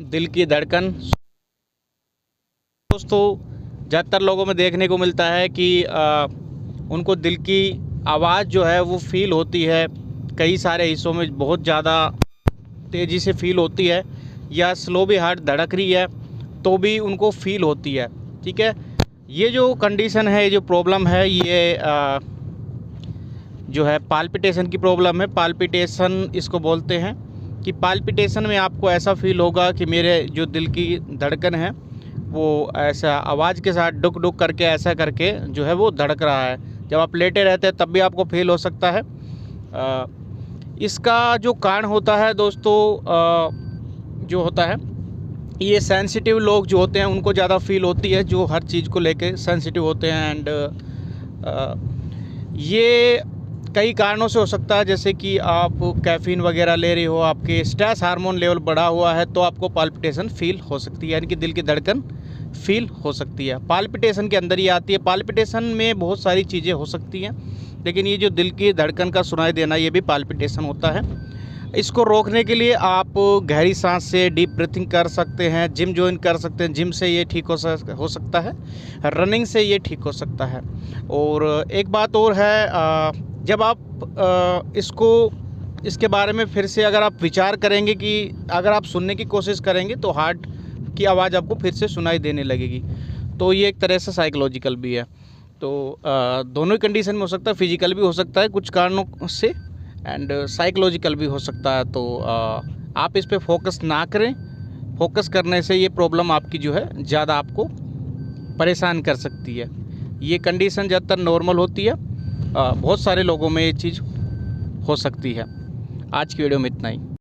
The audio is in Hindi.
दिल की धड़कन। दोस्तों, ज़्यादातर लोगों में देखने को मिलता है कि उनको दिल की आवाज़ जो है वो फील होती है, कई सारे हिस्सों में बहुत ज़्यादा तेज़ी से फील होती है, या स्लो भी हार्ट धड़क रही है तो भी उनको फील होती है। ठीक है, ये जो कंडीशन है, ये जो प्रॉब्लम है, ये जो है पाल्पिटेशन की प्रॉब्लम है। पाल्पिटेशन इसको बोलते हैं कि पाल्पिटेशन में आपको ऐसा फील होगा कि मेरे जो दिल की धड़कन है वो ऐसा आवाज़ के साथ डुक डुक करके ऐसा करके जो है वो धड़क रहा है। जब आप लेटे रहते हैं तब भी आपको फील हो सकता है। इसका जो कारण होता है दोस्तों, जो होता है, ये सेंसिटिव लोग जो होते हैं उनको ज़्यादा फील होती है, जो हर चीज़ को लेके सेंसिटिव होते हैं। एंड ये कई कारणों से हो सकता है, जैसे कि आप कैफ़ीन वगैरह ले रहे हो, आपके स्ट्रेस हार्मोन लेवल बढ़ा हुआ है तो आपको पाल्पिटेशन फील हो सकती है, यानी कि दिल की धड़कन फील हो सकती है। पाल्पिटेशन के अंदर ही आती है। पाल्पिटेशन में बहुत सारी चीज़ें हो सकती हैं, लेकिन ये जो दिल की धड़कन का सुनाई देना, ये भी पाल्पिटेशन होता है। इसको रोकने के लिए आप गहरी सांस से डीप ब्रीथिंग कर सकते हैं, जिम ज्वाइन कर सकते हैं, जिम से ये ठीक हो सकता है, रनिंग से ये ठीक हो सकता है। और एक बात और है, जब आप इसके बारे में फिर से अगर आप विचार करेंगे कि अगर आप सुनने की कोशिश करेंगे तो हार्ट की आवाज़ आपको फिर से सुनाई देने लगेगी, तो ये एक तरह से साइकोलॉजिकल भी है। तो दोनों ही कंडीशन में हो सकता है, फिजिकल भी हो सकता है कुछ कारणों से, एंड साइकोलॉजिकल भी हो सकता है। तो आप इस पे फोकस ना करें। फोकस करने से ये प्रॉब्लम आपकी जो है ज़्यादा आपको परेशान कर सकती है। ये कंडीशन ज़्यादातर नॉर्मल होती है, बहुत सारे लोगों में ये चीज़ हो सकती है। आज की वीडियो में इतना ही।